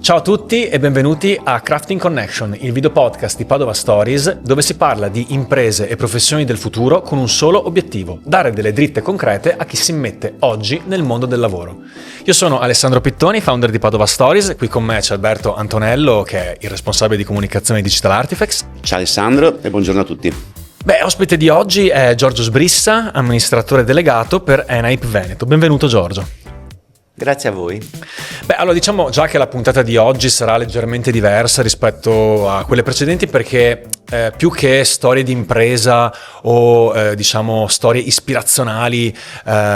Ciao a tutti e benvenuti a Crafting Connection, il video podcast di Padova Stories, dove si parla di imprese e professioni del futuro con un solo obiettivo: dare delle dritte concrete a chi si immette oggi nel mondo del lavoro. Io sono Alessandro Pittoni, founder di Padova Stories, qui con me c'è Alberto Antonello, che è il responsabile di comunicazione di Digital Artifacts. Ciao Alessandro e buongiorno a tutti. Ospite di oggi è Giorgio Sbrissa, amministratore delegato per ENAIP Veneto. Benvenuto Giorgio. Grazie a voi. Allora diciamo già che la puntata di oggi sarà leggermente diversa rispetto a quelle precedenti, perché più che storie di impresa o diciamo storie ispirazionali,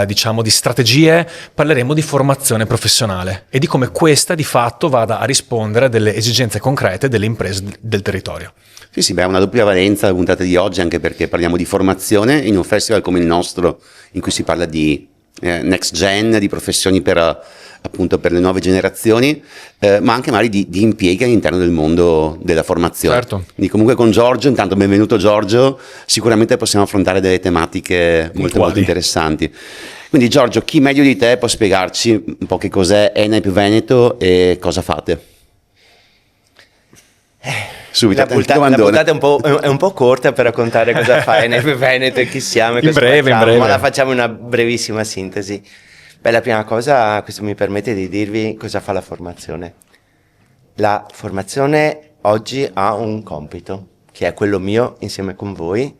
diciamo di strategie, parleremo di formazione professionale e di come questa di fatto vada a rispondere a delle esigenze concrete delle imprese del territorio. Sì, ha una doppia valenza la puntata di oggi, anche perché parliamo di formazione in un festival come il nostro, in cui si parla di next gen, di professioni per appunto per le nuove generazioni, ma anche magari di impieghi all'interno del mondo della formazione. Certo. Quindi comunque con Giorgio, intanto benvenuto Giorgio, sicuramente possiamo affrontare delle tematiche molto interessanti. Quindi Giorgio, chi meglio di te può spiegarci un po' che cos'è ENAIP Veneto e cosa fate? Subito, la puntata è un po' corta per raccontare cosa fa ENAIP Veneto e chi siamo e cosa facciamo, ma la facciamo in una brevissima sintesi. La prima cosa, questo mi permette di dirvi cosa fa la formazione. La formazione oggi ha un compito, che è quello mio insieme con voi,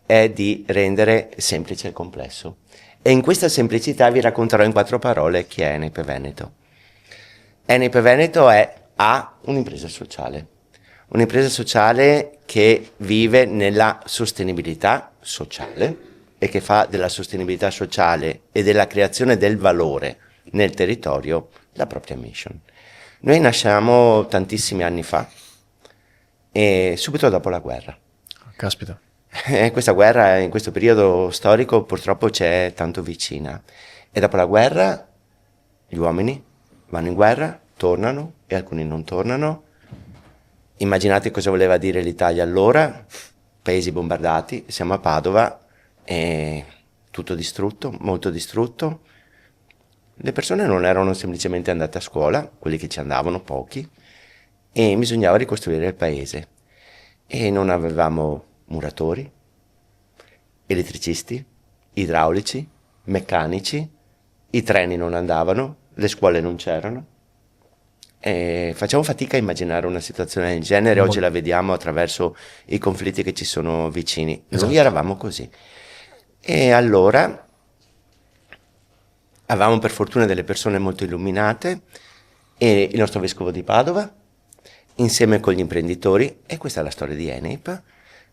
è di rendere semplice il complesso. E in questa semplicità vi racconterò in 4 parole chi è ENAIP Veneto. ENAIP Veneto ha un'impresa sociale. Un'impresa sociale che vive nella sostenibilità sociale e che fa della sostenibilità sociale e della creazione del valore nel territorio la propria mission. Noi nasciamo tantissimi anni fa e subito dopo la guerra. Caspita. Questa guerra in questo periodo storico purtroppo c'è tanto vicina. E dopo la guerra gli uomini vanno in guerra, tornano e alcuni non tornano. Immaginate cosa voleva dire l'Italia allora, paesi bombardati, siamo a Padova e tutto distrutto, molto distrutto. Le persone non erano semplicemente andate a scuola, quelli che ci andavano, pochi, e bisognava ricostruire il paese. E non avevamo muratori, elettricisti, idraulici, meccanici, i treni non andavano, le scuole non c'erano. Facciamo fatica a immaginare una situazione del genere, oggi la vediamo attraverso i conflitti che ci sono vicini. Esatto. Noi eravamo così. E allora avevamo per fortuna delle persone molto illuminate e il nostro vescovo di Padova, insieme con gli imprenditori, e questa è la storia di ENAIP,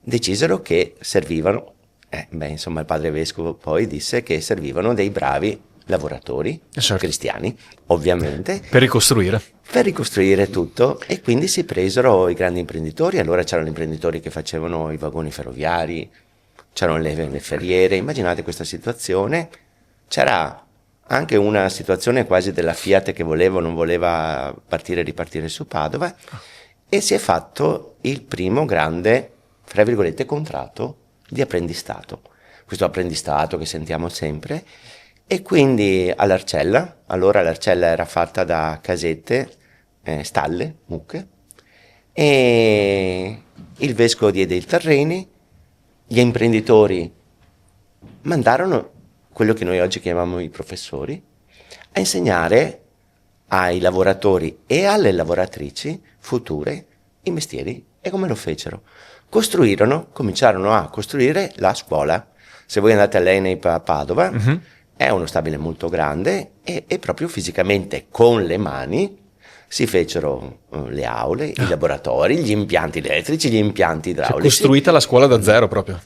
decisero che servivano, il padre vescovo poi disse che servivano dei bravi lavoratori, certo, cristiani, ovviamente, per ricostruire tutto, e quindi si presero i grandi imprenditori. Allora c'erano gli imprenditori che facevano i vagoni ferroviari, c'erano le ferriere. Immaginate questa situazione. C'era anche una situazione quasi della Fiat che voleva o non voleva ripartire su Padova, e si è fatto il primo grande, fra virgolette, contratto di apprendistato. Questo apprendistato che sentiamo sempre. E quindi all'Arcella, allora l'Arcella era fatta da casette, stalle, mucche, e il vescovo diede i terreni, gli imprenditori mandarono quello che noi oggi chiamiamo i professori a insegnare ai lavoratori e alle lavoratrici future i mestieri. E come lo fecero? Cominciarono a costruire la scuola. Se voi andate all'ENAIP a Padova, è uno stabile molto grande e proprio fisicamente con le mani si fecero le aule, i laboratori, gli impianti elettrici, gli impianti idraulici. Cioè, costruita la scuola da zero proprio.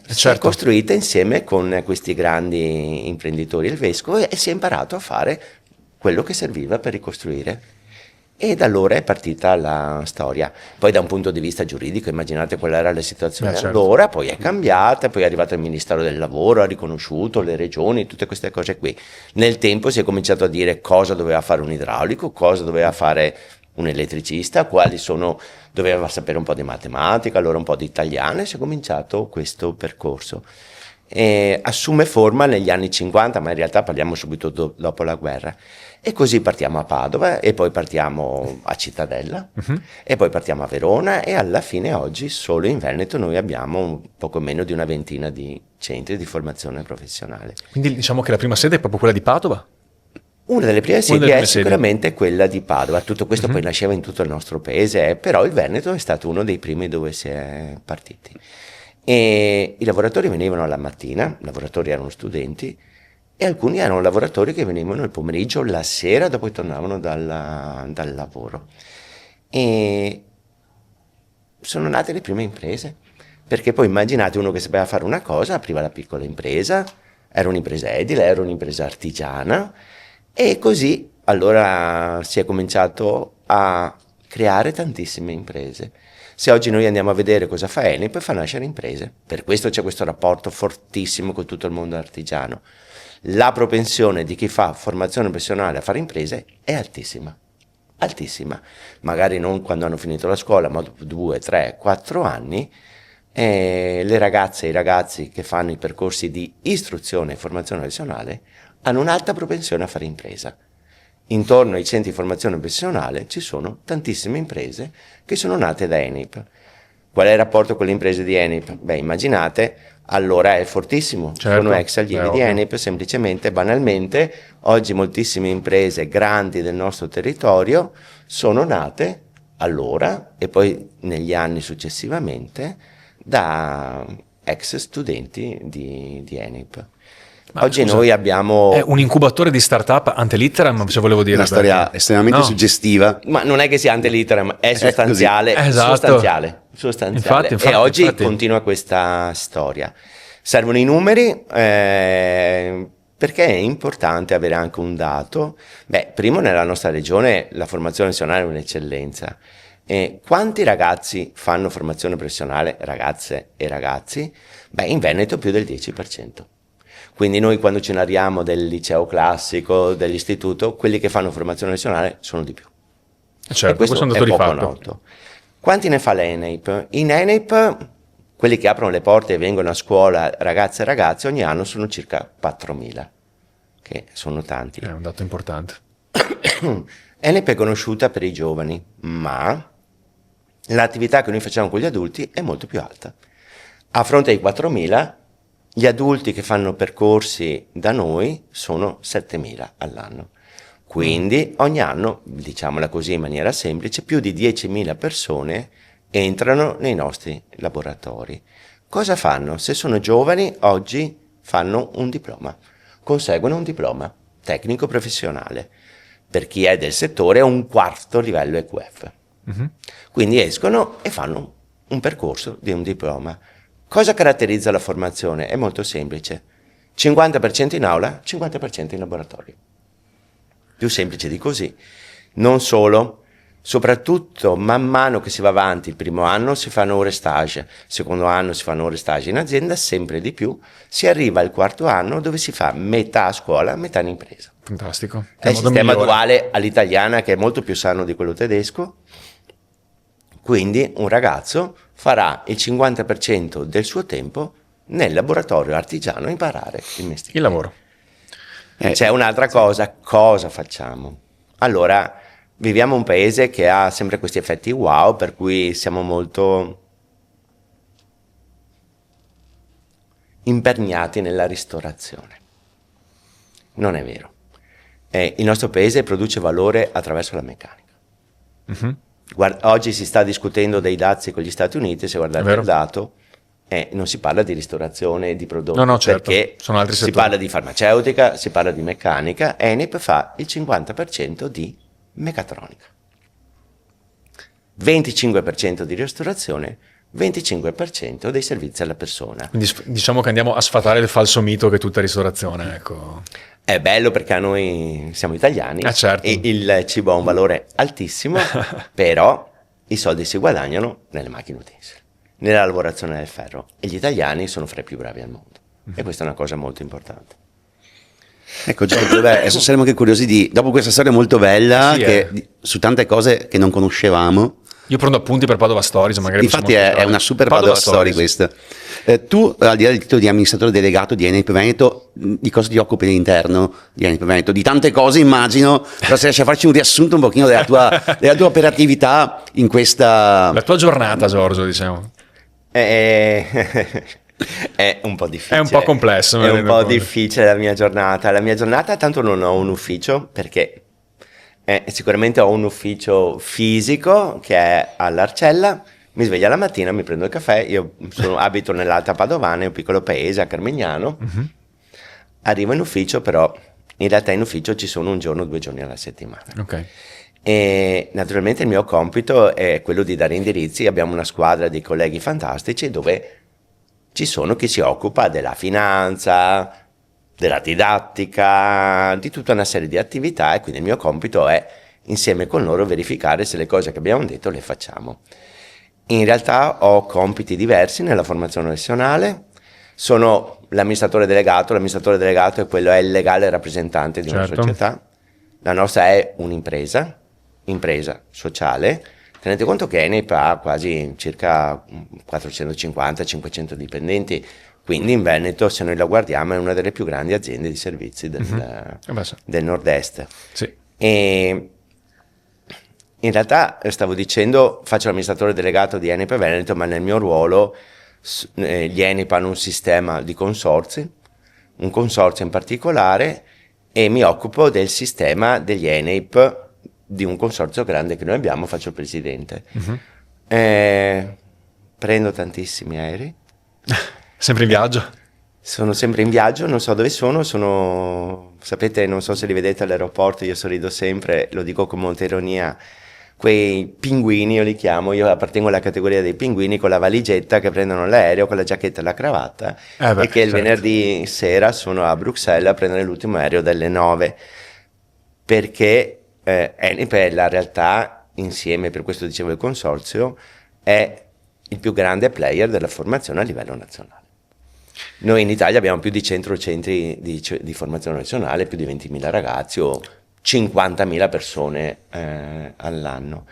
Si è costruita insieme con questi grandi imprenditori, il vescovo, e si è imparato a fare quello che serviva per ricostruire. E da allora è partita la storia. Poi da un punto di vista giuridico, immaginate qual era la situazione allora, poi è cambiata, poi è arrivato il Ministero del Lavoro, ha riconosciuto le regioni, tutte queste cose qui. Nel tempo si è cominciato a dire cosa doveva fare un idraulico, cosa doveva fare un elettricista, doveva sapere un po' di matematica, allora un po' di italiano, e si è cominciato questo percorso. assume forma negli anni 50, ma in realtà parliamo subito dopo la guerra. E così partiamo a Padova, e poi partiamo a Cittadella, e poi partiamo a Verona, e alla fine oggi solo in Veneto noi abbiamo un poco meno di una ventina di centri di formazione professionale. Quindi diciamo che la prima sede è proprio quella di Padova? Una delle prime sedi è sicuramente quella di Padova. Tutto questo poi nasceva in tutto il nostro paese, però il Veneto è stato uno dei primi dove si è partiti. E i lavoratori venivano alla mattina, i lavoratori erano studenti, e alcuni erano lavoratori che venivano il pomeriggio, la sera, dopo che tornavano dal lavoro. E sono nate le prime imprese, perché poi immaginate uno che sapeva fare una cosa, apriva la piccola impresa, era un'impresa edile, era un'impresa artigiana, e così allora si è cominciato a creare tantissime imprese. Se oggi noi andiamo a vedere cosa fa Enip, fa nascere imprese. Per questo c'è questo rapporto fortissimo con tutto il mondo artigiano. La propensione di chi fa formazione professionale a fare imprese è altissima. Altissima. Magari non quando hanno finito la scuola, ma dopo 2, 3, 4 anni, le ragazze e i ragazzi che fanno i percorsi di istruzione e formazione professionale hanno un'alta propensione a fare impresa. Intorno ai centri di formazione professionale ci sono tantissime imprese che sono nate da Enip. Qual è il rapporto con le imprese di Enip? Beh, immaginate, allora è fortissimo, certo, sono ex allievi di Enip, semplicemente, banalmente, oggi moltissime imprese grandi del nostro territorio sono nate allora e poi negli anni successivamente da ex studenti di Enip. Ma oggi scusa, noi abbiamo... È un incubatore di startup ante litteram, se volevo dire. Una storia estremamente suggestiva. Ma non è che sia ante litteram, è sostanziale. Esatto. Sostanziale. Infatti, e oggi continua questa storia. Servono i numeri, perché è importante avere anche un dato. Beh, primo, nella nostra regione la formazione professionale è un'eccellenza. Quanti ragazzi fanno formazione professionale, ragazze e ragazzi? Beh, in Veneto più del 10%. Quindi noi quando ci narriamo del liceo classico, dell'istituto, quelli che fanno formazione professionale sono di più. Certo, questo è un dato di fatto. Noto. Quanti ne fa l'Enip? In Enip, quelli che aprono le porte e vengono a scuola, ragazze e ragazzi, ogni anno sono circa 4.000, che sono tanti. È un dato importante. Enip è conosciuta per i giovani, ma l'attività che noi facciamo con gli adulti è molto più alta. A fronte ai 4.000, gli adulti che fanno percorsi da noi sono 7.000 all'anno. Quindi ogni anno, diciamola così in maniera semplice, più di 10.000 persone entrano nei nostri laboratori. Cosa fanno? Se sono giovani, oggi fanno un diploma, conseguono un diploma tecnico professionale. Per chi è del settore è un 4° livello EQF. Quindi escono e fanno un percorso di un diploma. Cosa caratterizza la formazione? È molto semplice. 50% in aula, 50% in laboratorio. Più semplice di così. Non solo, soprattutto man mano che si va avanti, il primo anno si fanno ore stage, il secondo anno si fanno ore stage in azienda, sempre di più, si arriva al 4° anno dove si fa metà a scuola, metà in impresa. Fantastico. È il sistema duale all'italiana che è molto più sano di quello tedesco. Quindi un ragazzo farà il 50% del suo tempo nel laboratorio artigiano a imparare il mestiere. Il lavoro. C'è un'altra cosa facciamo? Allora, viviamo un paese che ha sempre questi effetti wow, per cui siamo molto imperniati nella ristorazione. Non è vero. Il nostro paese produce valore attraverso la meccanica. Oggi si sta discutendo dei dazi con gli Stati Uniti, se guardate il dato, non si parla di ristorazione di prodotti, certo, perché sono altri settori. Si parla di farmaceutica, si parla di meccanica, Enip fa il 50% di meccatronica, 25% di ristorazione, 25% dei servizi alla persona. Quindi diciamo che andiamo a sfatare il falso mito che tutta ristorazione, ecco. È bello perché a noi siamo italiani, certo. E il cibo ha un valore altissimo, però i soldi si guadagnano nelle macchine utensili, nella lavorazione del ferro, e gli italiani sono fra i più bravi al mondo. E questa è una cosa molto importante. Ecco Giorgio, adesso saremo anche curiosi dopo questa storia molto bella, su tante cose che non conoscevamo, Io prendo appunti per Padova Stories, magari. Infatti è una super Padova Story questa. Tu, al di là del titolo di amministratore delegato di Enel Veneto, di cosa ti occupi all'interno di Enel Veneto? Di tante cose, immagino, però se riesci a farci un riassunto un pochino della tua operatività in questa... La tua giornata, Giorgio, diciamo. È un po' difficile. È un po' complesso. È un po' difficile la mia giornata. La mia giornata, tanto non ho un ufficio, perché sicuramente ho un ufficio fisico che è all'Arcella. Mi sveglio la mattina, mi prendo il caffè. Io abito nell'Alta Padovana, è un piccolo paese a Carmignano. Arrivo in ufficio, però in realtà in ufficio ci sono un giorno, 2 giorni alla settimana. Ok. E naturalmente il mio compito è quello di dare indirizzi. Abbiamo una squadra di colleghi fantastici dove ci sono chi si occupa della finanza, della didattica, di tutta una serie di attività, e quindi il mio compito è insieme con loro verificare se le cose che abbiamo detto le facciamo. In realtà ho compiti diversi nella formazione professionale. Sono l'amministratore delegato è quello, è il legale rappresentante di una società. La nostra è un'impresa sociale. Tenete conto che Enel ha quasi circa 450-500 dipendenti, quindi in Veneto, se noi la guardiamo, è una delle più grandi aziende di servizi del nord-est. Sì. E in realtà, stavo dicendo, faccio l'amministratore delegato di Enel Veneto, ma nel mio ruolo gli Enel hanno un sistema di consorzi, un consorzio in particolare, e mi occupo del sistema degli Enel, di un consorzio grande che noi abbiamo, faccio il presidente. Prendo tantissimi aerei. Sempre in viaggio? Sono sempre in viaggio, non so dove sono, sapete, non so se li vedete all'aeroporto, io sorrido sempre, lo dico con molta ironia, quei pinguini, io li chiamo, io appartengo alla categoria dei pinguini con la valigetta che prendono l'aereo, con la giacchetta e la cravatta, e che il venerdì sera sono a Bruxelles a prendere l'ultimo aereo delle 9, perché Enel, la realtà, insieme, per questo dicevo il consorzio, è il più grande player della formazione a livello nazionale. Noi in Italia abbiamo più di 100 centri di formazione nazionale, più di 20.000 ragazzi o 50.000 persone all'anno.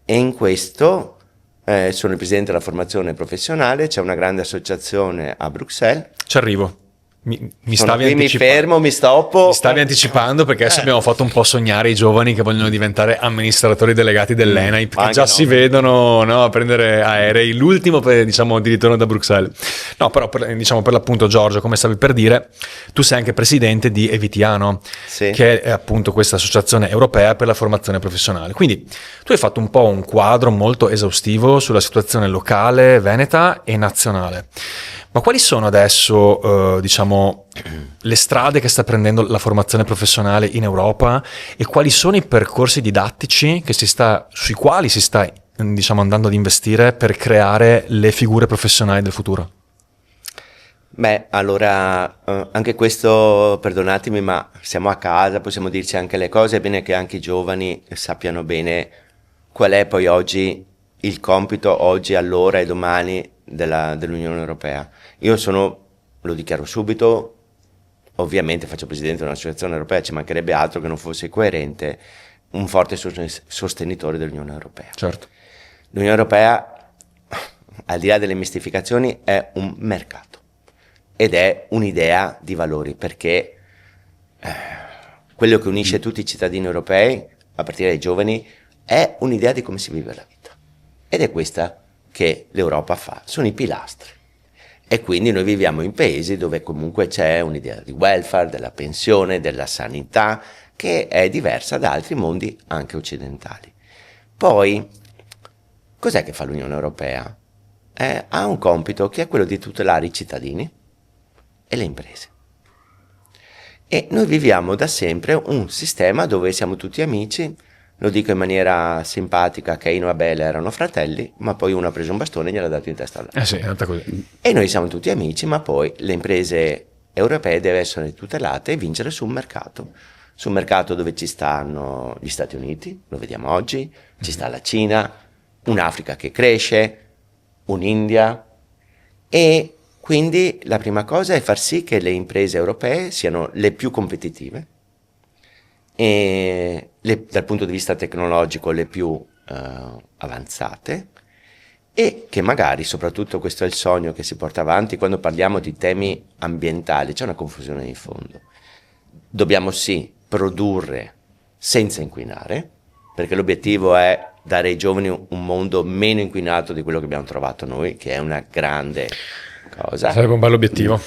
E in questo sono il presidente della formazione professionale, c'è una grande associazione a Bruxelles. Ci arrivo. Mi fermo, mi stoppo. Mi stavi anticipando, perché adesso abbiamo fatto un po' sognare i giovani che vogliono diventare amministratori delegati dell'ENAIP, che già si vedono, no, a prendere aerei. L'ultimo, diciamo, di ritorno da Bruxelles. No, però per l'appunto, Giorgio, come stavi per dire, tu sei anche presidente di EVTA, no? Sì. Che è appunto questa associazione europea per la formazione professionale. Quindi tu hai fatto un po' un quadro molto esaustivo sulla situazione locale, veneta e nazionale. Ma quali sono adesso, diciamo, le strade che sta prendendo la formazione professionale in Europa, e quali sono i percorsi didattici sui quali si sta, diciamo, andando ad investire per creare le figure professionali del futuro? Beh, allora, anche questo, perdonatemi, ma siamo a casa, possiamo dirci anche le cose, è bene che anche i giovani sappiano bene qual è poi oggi il compito, oggi, allora e domani dell'Unione Europea. Io lo dichiaro subito, ovviamente faccio presidente di un'associazione europea, ci mancherebbe altro che non fosse coerente, un forte sostenitore dell'Unione Europea. Certo. L'Unione Europea, al di là delle mistificazioni, è un mercato ed è un'idea di valori, perché quello che unisce tutti i cittadini europei, a partire dai giovani, è un'idea di come si vive la vita, ed è questa che l'Europa fa, sono i pilastri. E quindi noi viviamo in paesi dove comunque c'è un'idea di welfare, della pensione, della sanità, che è diversa da altri mondi anche occidentali. Poi, cos'è che fa l'Unione Europea? Ha un compito che è quello di tutelare i cittadini e le imprese. E noi viviamo da sempre un sistema dove siamo tutti amici. Lo dico in maniera simpatica, Caino e Abele erano fratelli, ma poi uno ha preso un bastone e gliel'ha dato in testa all'altro. Sì, è andata così. E noi siamo tutti amici, ma poi le imprese europee devono essere tutelate e vincere sul mercato dove ci stanno gli Stati Uniti, lo vediamo oggi, ci sta la Cina, un'Africa che cresce, un'India, e quindi la prima cosa è far sì che le imprese europee siano le più competitive, e dal punto di vista tecnologico le più avanzate, e che magari, soprattutto questo è il sogno che si porta avanti, quando parliamo di temi ambientali c'è una confusione di fondo. Dobbiamo sì produrre senza inquinare, perché l'obiettivo è dare ai giovani un mondo meno inquinato di quello che abbiamo trovato noi, che è una grande cosa. Sarebbe un bell'obiettivo.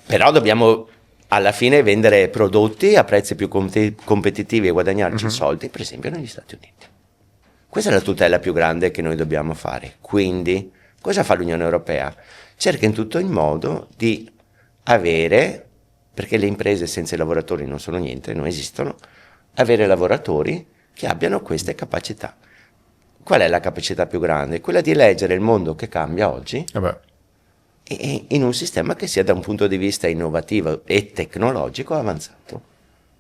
Però dobbiamo alla fine vendere prodotti a prezzi più competitivi e guadagnarci soldi, per esempio negli Stati Uniti. Questa è la tutela più grande che noi dobbiamo fare. Quindi, cosa fa l'Unione Europea? Cerca in tutto il modo di avere, perché le imprese senza i lavoratori non sono niente, non esistono, avere lavoratori che abbiano queste capacità. Qual è la capacità più grande? Quella di leggere il mondo che cambia oggi e in un sistema che sia da un punto di vista innovativo e tecnologico avanzato.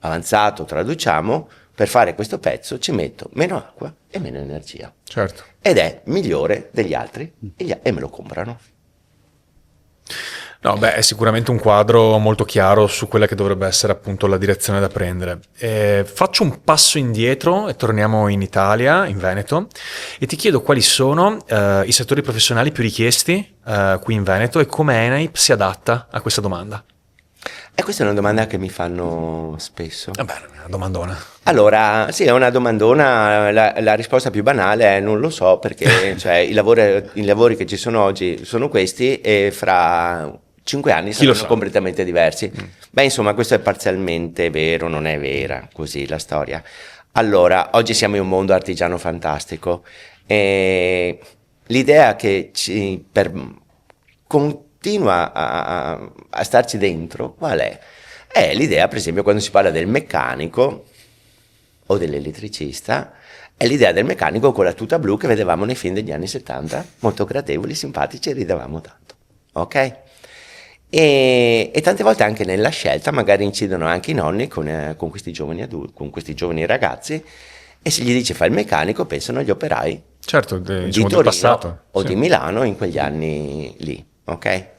Avanzato, traduciamo, per fare questo pezzo ci metto meno acqua e meno energia. Certo. Ed è migliore degli altri e me lo comprano. No, beh, è sicuramente un quadro molto chiaro su quella che dovrebbe essere appunto la direzione da prendere. Faccio un passo indietro e torniamo in Italia, in Veneto, e ti chiedo quali sono i settori professionali più richiesti qui in Veneto e come ENAIP si adatta a questa domanda. E questa è una domanda che mi fanno spesso. Vabbè, è una domandona. Allora, sì, è una domandona, la risposta più banale è non lo so, perché cioè, i lavori che ci sono oggi sono questi e fra 5 anni saranno completamente diversi. Beh, insomma, questo è parzialmente vero, non è vera così la storia. Allora, oggi siamo in un mondo artigiano fantastico e l'idea che continua a starci dentro, qual è? È l'idea, per esempio, quando si parla del meccanico o dell'elettricista, è l'idea del meccanico con la tuta blu che vedevamo nei film degli anni 70, molto gradevoli, simpatici e ridevamo tanto, ok? E tante volte anche nella scelta magari incidono anche i nonni con questi giovani adulti, con questi giovani ragazzi, e se gli dice fai il meccanico pensano agli operai, certo, di diciamo Torino del passato, o sì, di Milano in quegli anni lì, ok?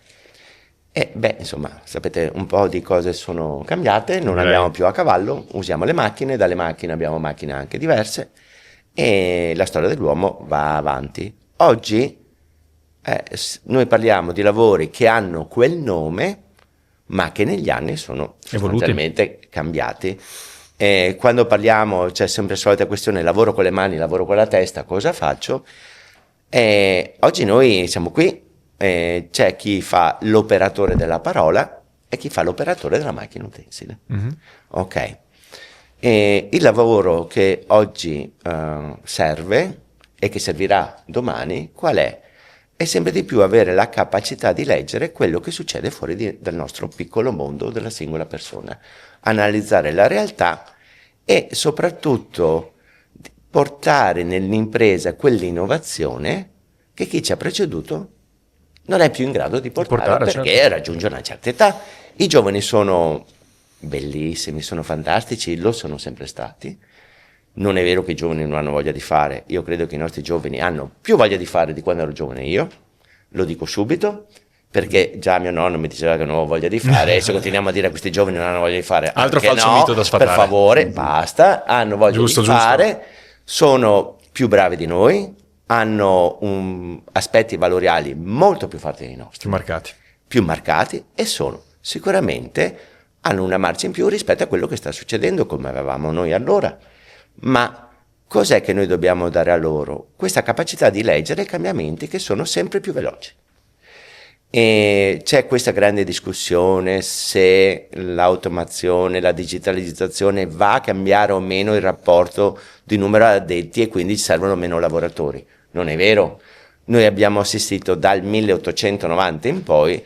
E beh, insomma, sapete un po' di cose sono cambiate, non andiamo più a cavallo, usiamo le macchine, dalle macchine abbiamo macchine anche diverse e la storia dell'uomo va avanti. Oggi noi parliamo di lavori che hanno quel nome, ma che negli anni sono sostanzialmente cambiati. Quando parliamo, c'è sempre la solita questione, lavoro con le mani, lavoro con la testa, cosa faccio? Oggi noi siamo qui, c'è chi fa l'operatore della parola e chi fa l'operatore della macchina utensile. Ok. Il lavoro che oggi serve e che servirà domani, qual è? È sempre di più avere la capacità di leggere quello che succede fuori dal nostro piccolo mondo della singola persona, analizzare la realtà e soprattutto portare nell'impresa quell'innovazione che chi ci ha preceduto non è più in grado di portare perché certo, raggiunge una certa età. I giovani sono bellissimi, sono fantastici, lo sono sempre stati. Non è vero che i giovani non hanno voglia di fare, io credo che i nostri giovani hanno più voglia di fare di quando ero giovane io, lo dico subito, perché già mio nonno mi diceva che non avevo voglia di fare e se continuiamo a dire a questi giovani non hanno voglia di fare, altro falso mito da sfatare. Per favore, basta, hanno voglia di fare, sono più bravi di noi, hanno aspetti valoriali molto più forti dei nostri. Più marcati e sono sicuramente, hanno una marcia in più rispetto a quello che sta succedendo come avevamo noi allora. Ma cos'è che noi dobbiamo dare a loro? Questa capacità di leggere i cambiamenti che sono sempre più veloci. E c'è questa grande discussione se l'automazione, la digitalizzazione va a cambiare o meno il rapporto di numero addetti e quindi ci servono meno lavoratori. Non è vero. Noi abbiamo assistito dal 1890 in poi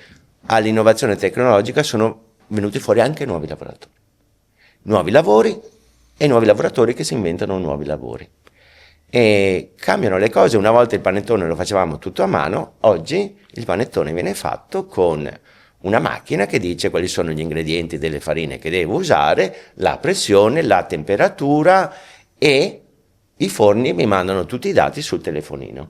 all'innovazione tecnologica, sono venuti fuori anche nuovi lavoratori. Nuovi lavori e nuovi lavoratori che si inventano nuovi lavori. E cambiano le cose, una volta il panettone lo facevamo tutto a mano, oggi il panettone viene fatto con una macchina che dice quali sono gli ingredienti delle farine che devo usare, la pressione, la temperatura e i forni mi mandano tutti i dati sul telefonino.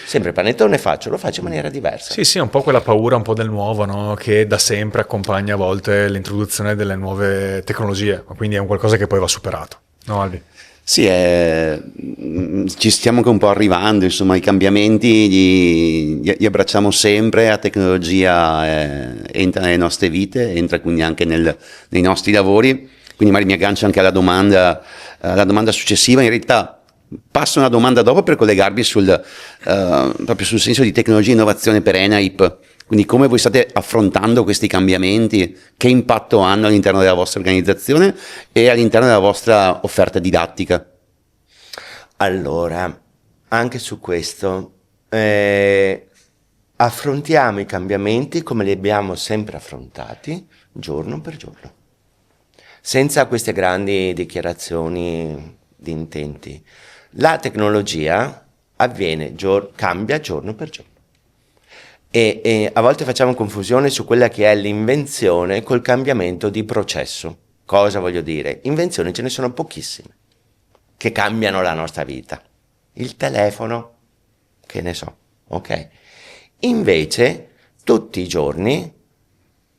Sempre il panettone lo faccio in maniera diversa. Sì, sì, è un po' quella paura un po' del nuovo, no? Che da sempre accompagna a volte l'introduzione delle nuove tecnologie, quindi è un qualcosa che poi va superato, no Albi? Sì, ci stiamo anche un po' arrivando, insomma, i cambiamenti li abbracciamo sempre, la tecnologia entra nelle nostre vite, entra quindi anche nei nostri lavori, quindi magari mi aggancio anche alla domanda successiva. In realtà passo una domanda dopo per collegarvi proprio sul senso di tecnologia e innovazione per Enaip. Quindi come voi state affrontando questi cambiamenti, che impatto hanno all'interno della vostra organizzazione e all'interno della vostra offerta didattica? Allora, anche su questo, affrontiamo i cambiamenti come li abbiamo sempre affrontati, giorno per giorno, senza queste grandi dichiarazioni di intenti. La tecnologia cambia giorno per giorno. E a volte facciamo confusione su quella che è l'invenzione col cambiamento di processo. Cosa voglio dire? Invenzioni ce ne sono pochissime che cambiano la nostra vita. Il telefono, che ne so, ok? Invece, tutti i giorni,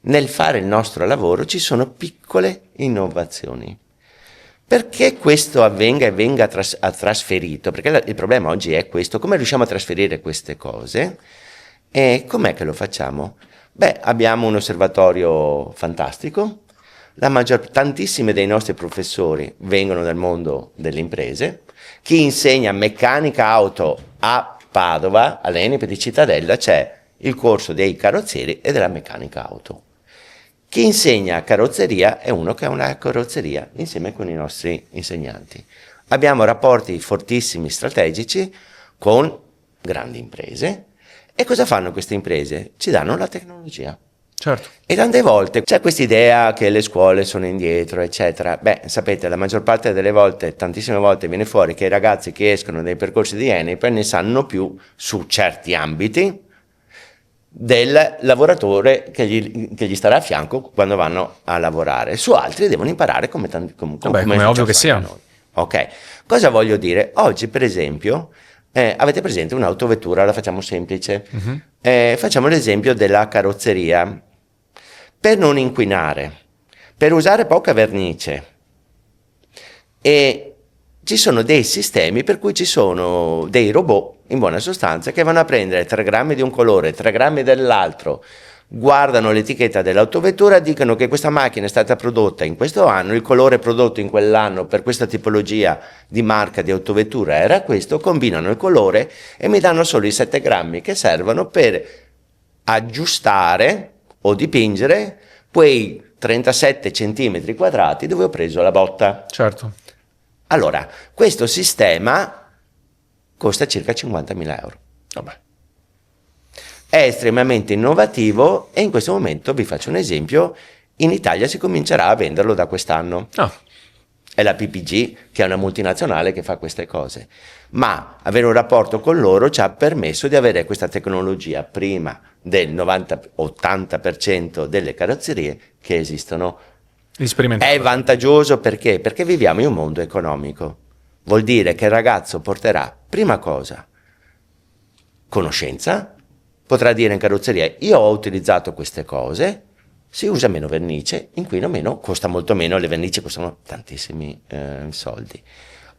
nel fare il nostro lavoro, ci sono piccole innovazioni. Perché questo avvenga e venga trasferito? Perché il problema oggi è questo: come riusciamo a trasferire queste cose? E com'è che lo facciamo? Beh, abbiamo un osservatorio fantastico, tantissimi dei nostri professori vengono dal mondo delle imprese, chi insegna meccanica auto a Padova, all'Enip di Cittadella, c'è il corso dei carrozzieri e della meccanica auto. Chi insegna carrozzeria è uno che ha una carrozzeria insieme con i nostri insegnanti. Abbiamo rapporti fortissimi, strategici, con grandi imprese. E cosa fanno queste imprese? Ci danno la tecnologia. Certo. E tante volte c'è questa idea che le scuole sono indietro, eccetera. Beh, sapete, la maggior parte delle volte, tantissime volte, viene fuori che i ragazzi che escono dai percorsi di Enaip ne sanno più su certi ambiti del lavoratore che gli starà a fianco quando vanno a lavorare. Su altri devono imparare come è ovvio che sia. Noi. Ok. Cosa voglio dire? Oggi, per esempio, avete presente un'autovettura, la facciamo semplice, facciamo l'esempio della carrozzeria. Per non inquinare, per usare poca vernice, e ci sono dei sistemi per cui ci sono dei robot, in buona sostanza, che vanno a prendere 3 grammi di un colore, 3 grammi dell'altro, guardano l'etichetta dell'autovettura, dicono che questa macchina è stata prodotta in questo anno, il colore prodotto in quell'anno per questa tipologia di marca di autovettura era questo, combinano il colore e mi danno solo i 7 grammi che servono per aggiustare o dipingere quei 37 centimetri quadrati dove ho preso la botta. Certo. Allora, questo sistema costa circa 50.000 euro. Vabbè. È estremamente innovativo e in questo momento, vi faccio un esempio, in Italia si comincerà a venderlo da quest'anno. È la PPG, che è una multinazionale che fa queste cose. Ma avere un rapporto con loro ci ha permesso di avere questa tecnologia prima del 90-80% delle carrozzerie che esistono. È vantaggioso perché? Perché viviamo in un mondo economico. Vuol dire che il ragazzo porterà, prima cosa, conoscenza. Potrà dire in carrozzeria: io ho utilizzato queste cose, si usa meno vernice, inquino meno, costa molto meno, le vernici costano tantissimi soldi.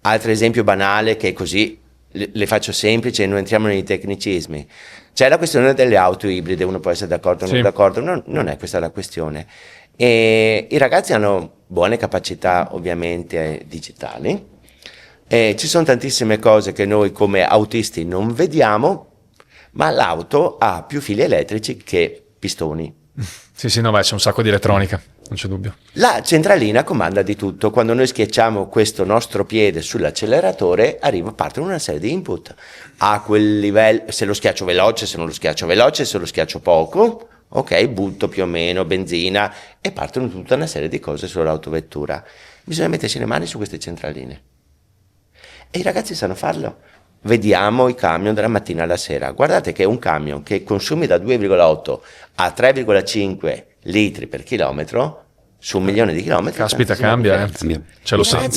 Altro esempio banale, che così le faccio semplici e non entriamo nei tecnicismi. C'è la questione delle auto ibride, uno può essere d'accordo o non d'accordo, non è questa la questione. E i ragazzi hanno buone capacità ovviamente digitali, ci sono tantissime cose che noi come autisti non vediamo, ma l'auto ha più fili elettrici che pistoni. Sì, no, c'è un sacco di elettronica, non c'è dubbio. La centralina comanda di tutto. Quando noi schiacciamo questo nostro piede sull'acceleratore, partono una serie di input. A quel livello, se lo schiaccio veloce, se non lo schiaccio veloce, se lo schiaccio poco, ok, butto più o meno benzina, e partono tutta una serie di cose sull'autovettura. Bisogna metterci le mani su queste centraline. E i ragazzi sanno farlo. Vediamo i camion dalla mattina alla sera. Guardate che un camion che consumi da 2,8 a 3,5 litri per chilometro su 1 milione di chilometri. Caspita, cambia. Ce lo sanno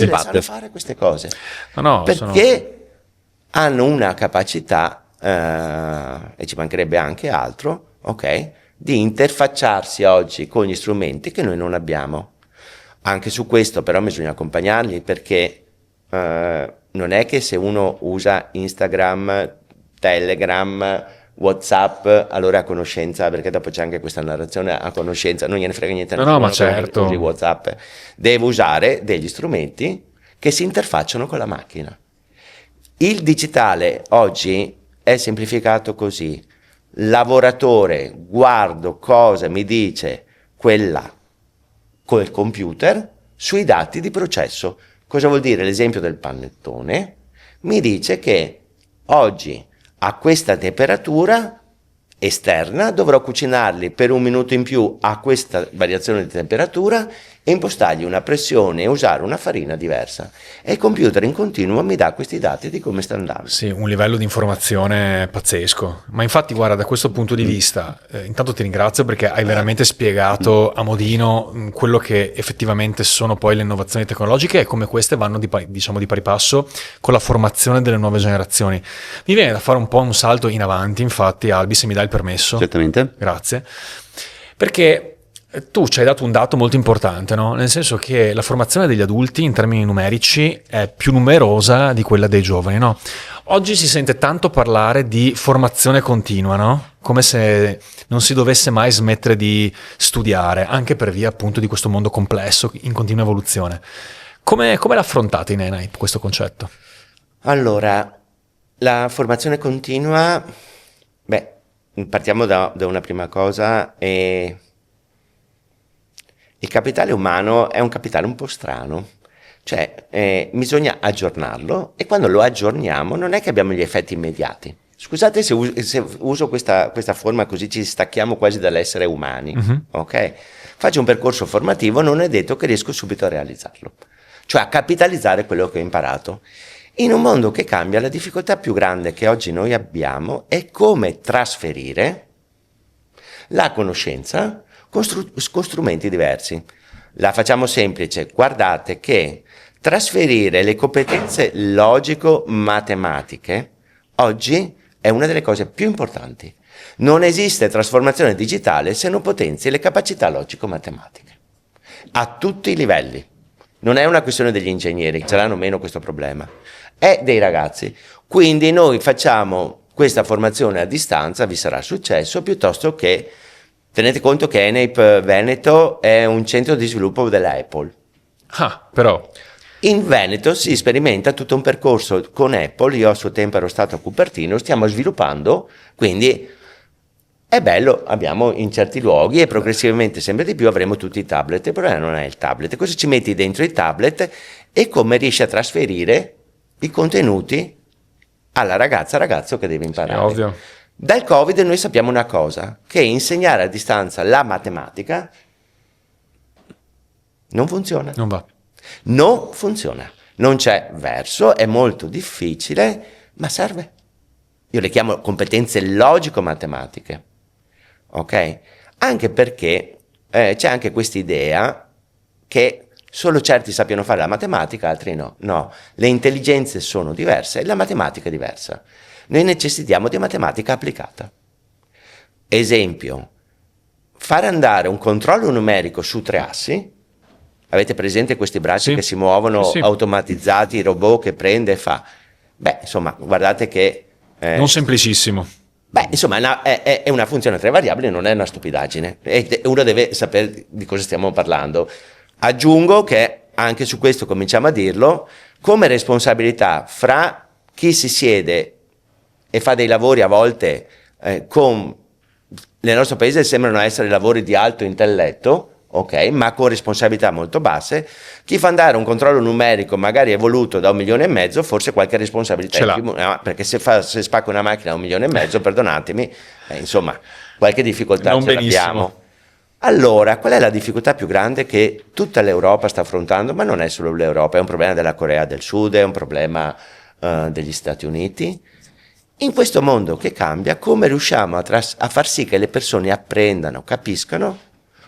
fare queste cose. Perché hanno una capacità, e ci mancherebbe anche altro, ok, di interfacciarsi oggi con gli strumenti che noi non abbiamo. Anche su questo però bisogna accompagnarli, perché non è che se uno usa Instagram, Telegram, WhatsApp, allora a conoscenza, perché dopo c'è anche questa narrazione, a conoscenza, non gliene frega niente a nessuno, ma certo. usi WhatsApp, deve usare degli strumenti che si interfacciano con la macchina. Il digitale oggi è semplificato così: lavoratore, guardo cosa mi dice quella col computer sui dati di processo. Cosa vuol dire l'esempio del panettone? Mi dice che oggi a questa temperatura esterna dovrò cucinarli per 1 minuto in più a questa variazione di temperatura e impostargli una pressione e usare una farina diversa, e il computer in continuo mi dà questi dati di come sta andando. Sì, un livello di informazione pazzesco. Ma infatti guarda, da questo punto di vista intanto ti ringrazio perché hai veramente spiegato a modino quello che effettivamente sono poi le innovazioni tecnologiche e come queste vanno di pari passo con la formazione delle nuove generazioni. Mi viene da fare un po' un salto in avanti, infatti, Albi, se mi dai il permesso. Certamente. Grazie. Perché tu ci hai dato un dato molto importante, no? Nel senso che la formazione degli adulti in termini numerici è più numerosa di quella dei giovani, no? Oggi si sente tanto parlare di formazione continua, no? Come se non si dovesse mai smettere di studiare, anche per via appunto di questo mondo complesso in continua evoluzione. Come l'affrontate in ENAIP questo concetto? Allora, la formazione continua, partiamo da una prima cosa. Il capitale umano è un capitale un po' strano, cioè bisogna aggiornarlo, e quando lo aggiorniamo non è che abbiamo gli effetti immediati. Scusate se uso questa forma, così ci stacchiamo quasi dall'essere umani, ok? Faccio un percorso formativo, non è detto che riesco subito a realizzarlo, cioè a capitalizzare quello che ho imparato. In un mondo che cambia, la difficoltà più grande che oggi noi abbiamo è come trasferire la conoscenza con strumenti diversi. La facciamo semplice: guardate che trasferire le competenze logico-matematiche oggi è una delle cose più importanti. Non esiste trasformazione digitale se non potenzi le capacità logico-matematiche a tutti i livelli. Non è una questione degli ingegneri, ce l'hanno meno questo problema, è dei ragazzi. Quindi noi facciamo questa formazione a distanza, vi sarà successo, piuttosto che tenete conto che ENAIP Veneto è un centro di sviluppo della Apple. Però in Veneto si sperimenta tutto un percorso con Apple. Io a suo tempo ero stato a Cupertino, stiamo sviluppando, quindi è bello, abbiamo in certi luoghi e progressivamente sempre di più avremo tutti i tablet. Il problema non è il tablet, cosa ci metti dentro i tablet e come riesci a trasferire i contenuti alla ragazzo che deve imparare. È ovvio. Dal Covid noi sappiamo una cosa, che insegnare a distanza la matematica non funziona. non va. Non funziona, non c'è verso, è molto difficile, ma serve. Io le chiamo competenze logico-matematiche, ok? Anche perché c'è anche questa idea che solo certi sappiano fare la matematica, altri no. No, le intelligenze sono diverse e la matematica è diversa. Noi necessitiamo di matematica applicata. Esempio, fare andare un controllo numerico su 3 assi. Avete presente questi bracci che si muovono, automatizzati, il robot che prende e fa? Insomma, guardate che... non semplicissimo. Insomma, è una funzione a 3 variabili, non è una stupidaggine. E uno deve sapere di cosa stiamo parlando. Aggiungo che anche su questo cominciamo a dirlo, come responsabilità fra chi si siede e fa dei lavori a volte nel nostro paese sembrano essere lavori di alto intelletto, ok, ma con responsabilità molto basse. Chi fa andare un controllo numerico magari evoluto da 1,5 milioni, forse qualche responsabilità in più, perché se spacca una macchina a 1,5 milioni, perdonatemi, insomma, qualche difficoltà non ce benissimo. l'abbiamo. Allora, qual è la difficoltà più grande che tutta l'Europa sta affrontando? Ma non è solo l'Europa, è un problema della Corea del Sud, è un problema degli Stati Uniti. In questo mondo che cambia, come riusciamo a far sì che le persone apprendano, capiscano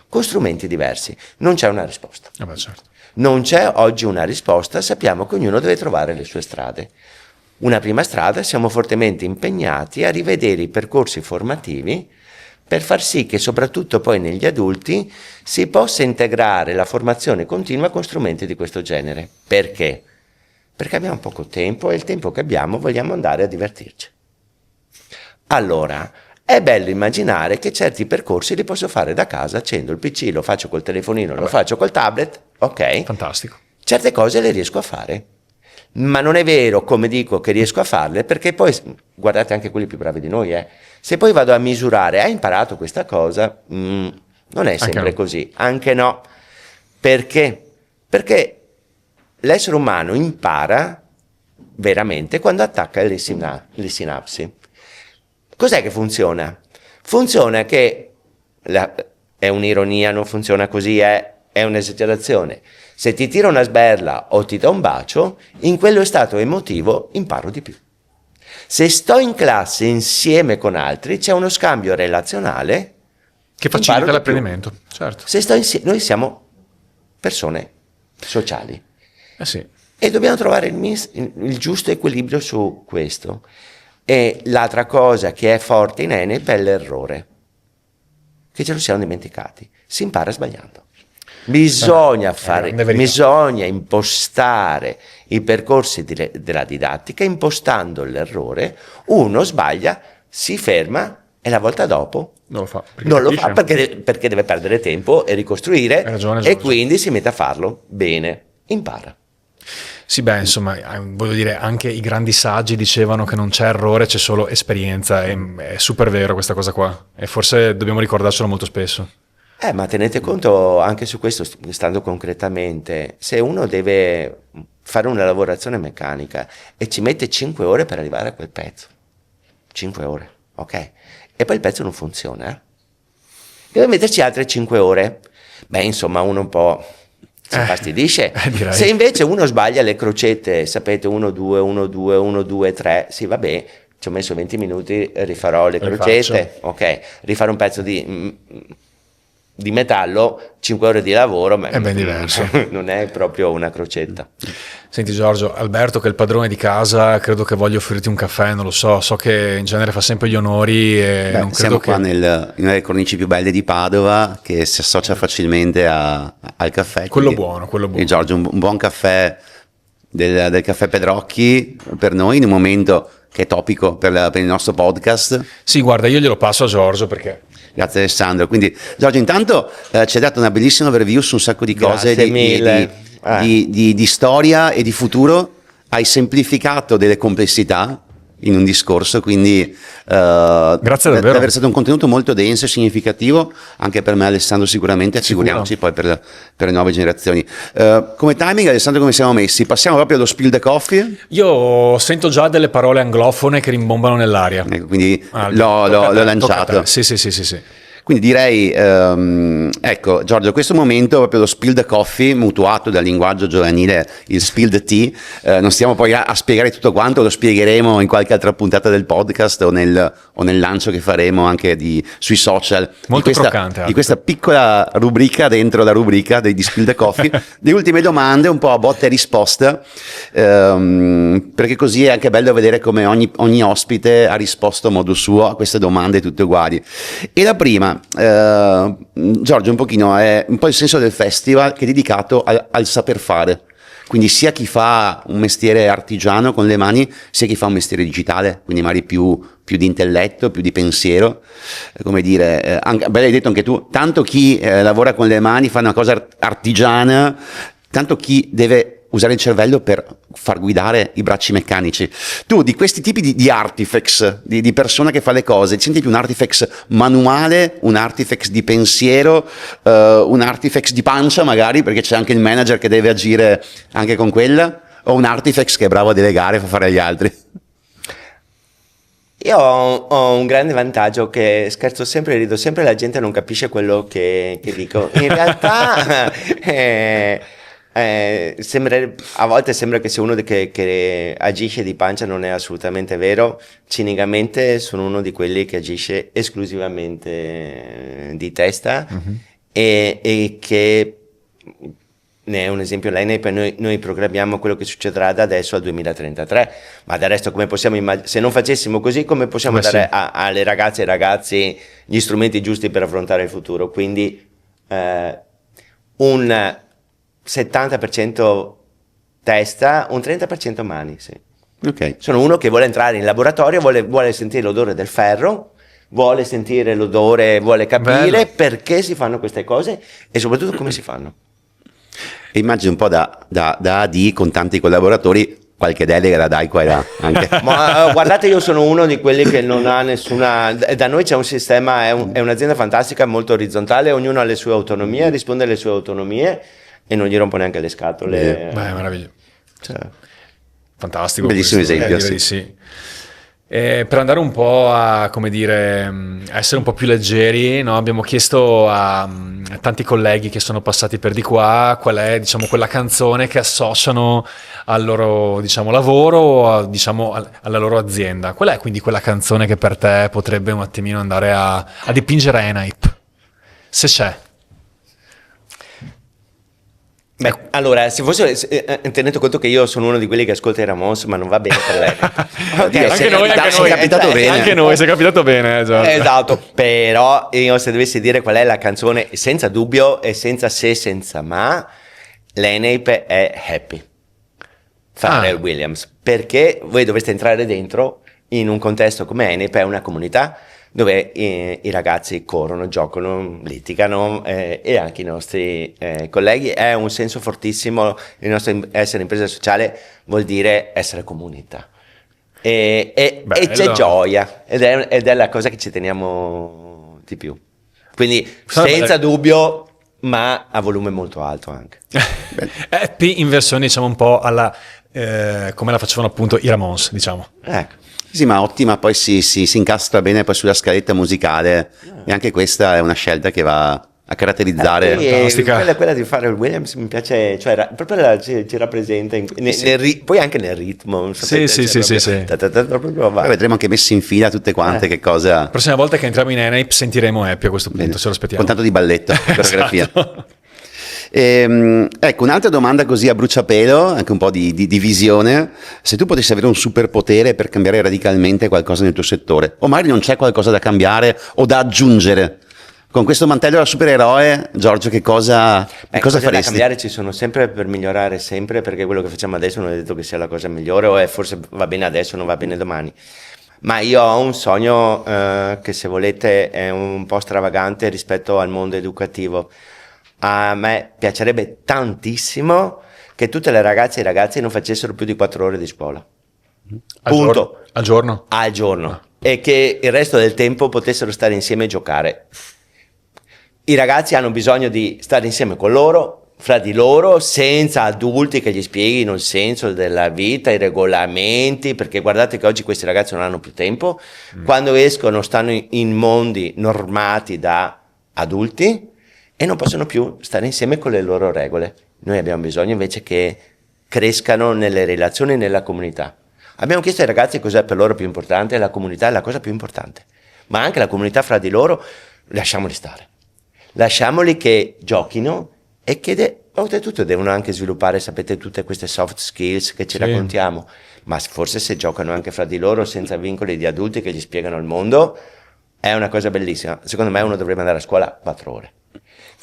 con strumenti diversi? Non c'è una risposta. Certo. Non c'è oggi una risposta, sappiamo che ognuno deve trovare le sue strade. Una prima strada, siamo fortemente impegnati a rivedere i percorsi formativi per far sì che soprattutto poi negli adulti si possa integrare la formazione continua con strumenti di questo genere. Perché? Perché abbiamo poco tempo e il tempo che abbiamo vogliamo andare a divertirci. Allora, è bello immaginare che certi percorsi li posso fare da casa, accendo il PC, lo faccio col telefonino, lo faccio col tablet, ok? Fantastico. Certe cose le riesco a fare, ma non è vero, come dico, che riesco a farle, perché poi, guardate anche quelli più bravi di noi, se poi vado a misurare, hai imparato questa cosa, non è sempre così, anche no. Perché? Perché l'essere umano impara veramente quando attacca le sinapsi. Cos'è che funziona? Funziona che, è un'ironia, non funziona così, è un'esagerazione. Se ti tira una sberla o ti dà un bacio, in quello stato emotivo imparo di più. Se sto in classe insieme con altri, c'è uno scambio relazionale che facilita l'apprendimento. Certo. Se sto insieme, noi siamo persone sociali. Sì. E dobbiamo trovare il giusto equilibrio su questo. E l'altra cosa che è forte in Enel è l'errore, che ce lo siamo dimenticati. Si impara sbagliando. Bisogna impostare i percorsi della didattica, impostando l'errore. Uno sbaglia, si ferma e la volta dopo non lo fa perché deve perdere tempo e ricostruire, e quindi si mette a farlo bene, impara. Sì, beh, insomma, voglio dire, anche i grandi saggi dicevano che non c'è errore, c'è solo esperienza, è super vero questa cosa qua, e forse dobbiamo ricordarcelo molto spesso. Ma tenete conto anche su questo, stando concretamente, se uno deve fare una lavorazione meccanica e ci mette 5 ore per arrivare a quel pezzo, 5 ore, ok? E poi il pezzo non funziona, deve metterci altre 5 ore, insomma uno un po' si infastidisce. Se invece uno sbaglia le crocette, sapete, 1, 2, 1, 2, 1, 2, 3, sì vabbè, ci ho messo 20 minuti, rifarò le crocette, ok, rifare un pezzo di metallo, 5 ore di lavoro, è ben diverso. Non è proprio una crocetta. Senti Giorgio, Alberto, che è il padrone di casa, credo che voglia offrirti un caffè, non lo so che in genere fa sempre gli onori e non credo siamo qua in una delle cornici più belle di Padova, che si associa facilmente al caffè. Quello buono. E Giorgio, un buon caffè del caffè Pedrocchi per noi, in un momento che è topico per il nostro podcast. Sì, guarda, io glielo passo a Giorgio perché... Grazie Alessandro. Quindi Giorgio, intanto ci hai dato una bellissima overview su un sacco di cose di storia e di futuro. Hai semplificato delle complessità in un discorso, quindi grazie davvero. Deve essere stato un contenuto molto denso e significativo anche per me, Alessandro, sicuramente. Figuriamoci poi per le nuove generazioni. Come timing, Alessandro, come siamo messi? Passiamo proprio allo spill the coffee. Io sento già delle parole anglofone che rimbombano nell'aria, quindi l'ho lanciato. Sì. Quindi direi, ecco Giorgio, questo momento proprio lo spill the coffee, mutuato dal linguaggio giovanile, il spill the tea, non stiamo poi a spiegare tutto quanto, lo spiegheremo in qualche altra puntata del podcast o nel lancio che faremo anche sui social. Molto croccante. Di questa piccola rubrica dentro la rubrica di spill the coffee, le ultime domande un po' a botta e risposta, perché così è anche bello vedere come ogni ospite ha risposto a modo suo a queste domande tutte uguali. E la prima, Giorgio, un pochino è un po' il senso del festival, che è dedicato al saper fare, quindi sia chi fa un mestiere artigiano con le mani, sia chi fa un mestiere digitale, quindi magari più di intelletto, più di pensiero, come dire, hai detto anche tu, tanto chi lavora con le mani fa una cosa artigiana, tanto chi deve usare il cervello per far guidare i bracci meccanici. Tu di questi tipi di artifacts, di persona che fa le cose, ti senti più un artifact manuale, un artifact di pensiero, un artifact di pancia magari, perché c'è anche il manager che deve agire anche con quella, o un artifact che è bravo a delegare e fa fare agli altri? Io ho un grande vantaggio, che scherzo sempre, rido sempre, la gente non capisce quello che dico. In realtà a volte sembra che sia uno che agisce di pancia, non è assolutamente vero. Cinicamente sono uno di quelli che agisce esclusivamente di testa, e che ne è un esempio l'ENEP. Noi programmiamo quello che succederà da adesso al 2033, ma del resto come possiamo se non facessimo così, come possiamo dare alle ragazze e ai ragazzi gli strumenti giusti per affrontare il futuro? Quindi un 70% testa, un 30% mani, sì. Ok. Sono uno che vuole entrare in laboratorio, vuole sentire l'odore del ferro, vuole sentire l'odore, vuole capire Bello. perché si fanno queste cose e soprattutto come si fanno. E immagino un po' da AD con tanti collaboratori, qualche delega la dai qua e là anche. Ma guardate, io sono uno di quelli che non ha nessuna. Da noi c'è un sistema, è un'azienda fantastica, molto orizzontale, ognuno ha le sue autonomie, risponde alle sue autonomie e non gli rompo neanche le scatole. Beh, meraviglioso. Cioè, Bellissimo Fantastico questo, esempio, direi sì. di sì. Per andare un po' a, come dire, a essere un po' più leggeri, no? Abbiamo chiesto a tanti colleghi che sono passati per di qua qual è, diciamo, quella canzone che associano al loro, diciamo, lavoro o diciamo, alla loro azienda. Qual è quindi quella canzone che per te potrebbe un attimino andare a dipingere ENAIP? Se c'è. beh, allora, se fosse, tenete conto che io sono uno di quelli che ascolta i Ramones, ma non va bene per lei. Oddio, Anche sei noi, capitato bene. Anche noi, sei capitato bene, Giorgio. Esatto, però io se dovessi dire qual è la canzone, senza dubbio e senza se, senza ma, l'ENAIP è Happy. Pharrell Williams, perché voi dovreste entrare dentro in un contesto come ENAIP, è una comunità dove i ragazzi corrono, giocano, litigano e anche i nostri colleghi. È un senso fortissimo, il nostro essere impresa sociale vuol dire essere comunità. E c'è gioia ed è la cosa che ci teniamo di più. Quindi senza dubbio, ma a volume molto alto anche. Happy in versione, diciamo, un po' alla come la facevano appunto i Ramones, diciamo. Ecco. Sì, ma ottima, poi si incastra bene poi sulla scaletta musicale e anche questa è una scelta che va a caratterizzare. Quella di Pharrell Williams mi piace, cioè proprio ci rappresenta poi anche nel ritmo. Sì. Poi vedremo anche messi in fila tutte quante che cosa. La prossima volta che entriamo in ENAIP sentiremo Happy a questo punto, Bene. se lo aspettiamo. Con tanto di balletto, coreografia. Esatto. Ecco, un'altra domanda così a bruciapelo, anche un po' di visione: se tu potessi avere un superpotere per cambiare radicalmente qualcosa nel tuo settore, o magari non c'è qualcosa da cambiare o da aggiungere, con questo mantello da supereroe, Giorgio, che cosa cose da faresti? cambiare ci sono sempre per migliorare sempre, perché quello che facciamo adesso non è detto che sia la cosa migliore, o forse va bene adesso, non va bene domani. Ma io ho un sogno che, se volete, è un po' stravagante rispetto al mondo educativo. A me piacerebbe tantissimo che tutte le ragazze e i ragazzi non facessero più di 4 ore di scuola. Punto. Al giorno? Al giorno. E che il resto del tempo potessero stare insieme e giocare. I ragazzi hanno bisogno di stare insieme con loro, fra di loro, senza adulti che gli spieghino il senso della vita, i regolamenti, perché guardate che oggi questi ragazzi non hanno più tempo. Quando escono stanno in mondi normati da adulti e non possono più stare insieme con le loro regole. Noi abbiamo bisogno invece che crescano nelle relazioni e nella comunità. Abbiamo chiesto ai ragazzi cos'è per loro più importante, la comunità è la cosa più importante, ma anche la comunità fra di loro, lasciamoli stare. Lasciamoli che giochino e che oltretutto devono anche sviluppare, sapete, tutte queste soft skills che ci raccontiamo, ma forse se giocano anche fra di loro senza vincoli di adulti che gli spiegano il mondo, è una cosa bellissima. Secondo me uno dovrebbe andare a scuola 4 ore.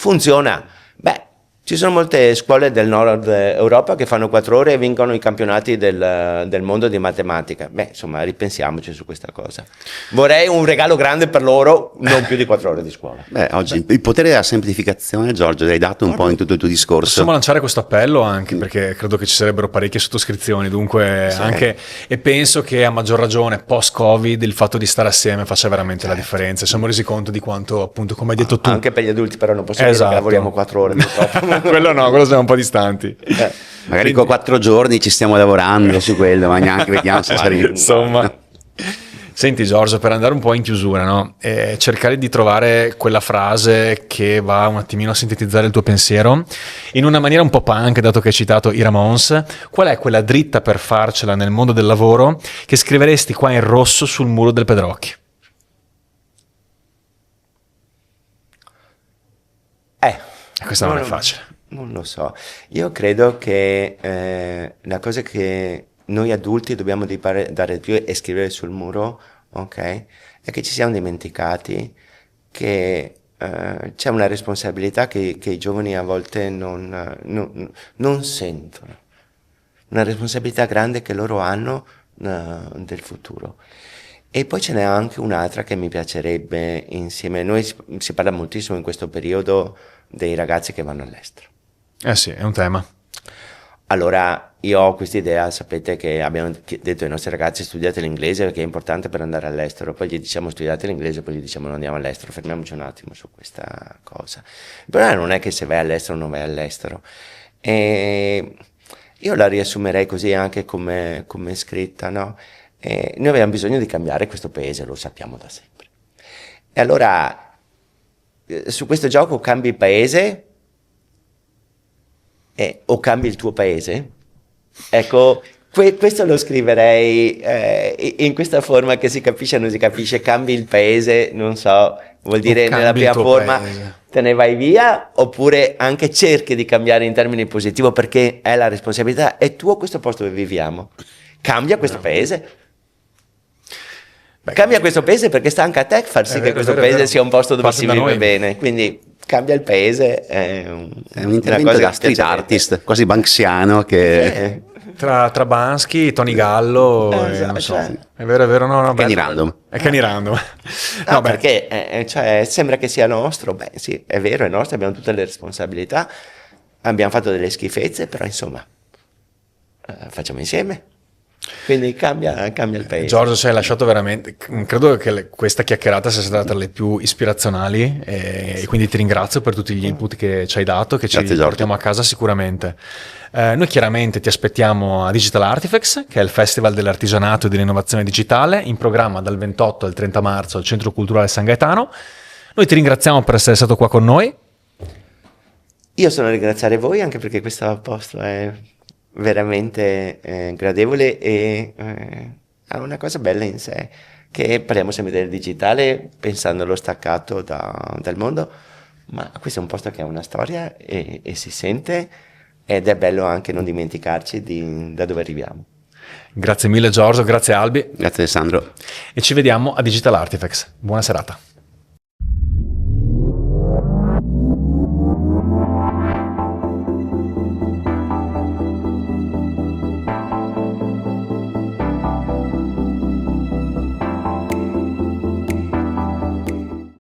Funziona? Beh, ci sono molte scuole del nord Europa che fanno 4 ore e vincono i campionati del mondo di matematica. Beh, insomma, ripensiamoci su questa cosa. Vorrei un regalo grande per loro, non più di 4 ore di scuola. Beh, oggi il potere della semplificazione, Giorgio, l'hai dato un po' in tutto il tuo discorso. Possiamo lanciare questo appello anche, perché credo che ci sarebbero parecchie sottoscrizioni, dunque anche, e penso che a maggior ragione post-Covid il fatto di stare assieme faccia veramente la differenza. Ci siamo resi conto di quanto, appunto, come hai detto tu. Anche per gli adulti però non possiamo dire che lavoriamo 4 ore. Quello no, quello siamo un po' distanti. Magari con 4 giorni ci stiamo lavorando su quello, ma neanche vediamo se saremo. Insomma. Senti Giorgio, per andare un po' in chiusura, no? Cercare di trovare quella frase che va un attimino a sintetizzare il tuo pensiero in una maniera un po' punk, dato che hai citato i Ramones. Qual è quella dritta per farcela nel mondo del lavoro che scriveresti qua in rosso sul muro del Pedrocchi? Questa non è facile. Non lo so. Io credo che la cosa che noi adulti dobbiamo dare più e scrivere sul muro, ok? È che ci siamo dimenticati che c'è una responsabilità che i giovani a volte non sentono. una responsabilità grande che loro hanno del futuro. E poi ce n'è anche un'altra che mi piacerebbe insieme. Noi si parla moltissimo in questo periodo dei ragazzi che vanno all'estero. Eh sì, è un tema. Allora, io ho questa idea, sapete che abbiamo detto ai nostri ragazzi studiate l'inglese perché è importante per andare all'estero, poi gli diciamo studiate l'inglese, poi gli diciamo non andiamo all'estero, fermiamoci un attimo su questa cosa. Però non è che se vai all'estero non vai all'estero. E io la riassumerei così anche come scritta, no? Noi abbiamo bisogno di cambiare questo paese, lo sappiamo da sempre. E allora, su questo gioco cambi il paese o cambi il tuo paese? Ecco, questo lo scriverei in questa forma che si capisce o non si capisce, cambi il paese, non so, vuol dire nella prima forma paese. Te ne vai via, oppure anche cerchi di cambiare in termini positivi perché è la responsabilità, è tuo questo posto dove viviamo. Cambia questo paese. Cambia questo paese perché sta anche a te far sì che questo paese sia un posto dove si vive bene, quindi cambia il paese. È un intervento da street artist, quasi banksiano che... Tra Bansky, Tony Gallo, esatto, non so. È vero, no, Kenny Random. È Kenny Random. No, perché cioè, sembra che sia nostro, beh sì, è vero, è nostro, abbiamo tutte le responsabilità, abbiamo fatto delle schifezze, però insomma, facciamo insieme. Quindi cambia il paese. Giorgio, ci hai lasciato veramente. Credo che questa chiacchierata sia stata tra le più ispirazionali e quindi ti ringrazio per tutti gli input che ci hai dato, che ci portiamo a casa sicuramente. Noi chiaramente ti aspettiamo a Digital Artifacts, che è il festival dell'artigianato e dell'innovazione digitale, in programma dal 28 al 30 marzo al Centro Culturale San Gaetano. Noi ti ringraziamo per essere stato qua con noi. Io sono a ringraziare voi anche perché questo posto è veramente gradevole e ha una cosa bella in sé, che parliamo sempre del digitale pensando allo staccato dal mondo, ma questo è un posto che ha una storia e si sente, ed è bello anche non dimenticarci da dove arriviamo. Grazie mille Giorgio, grazie Albi. Grazie Alessandro. E ci vediamo a Digital Artifacts. Buona serata.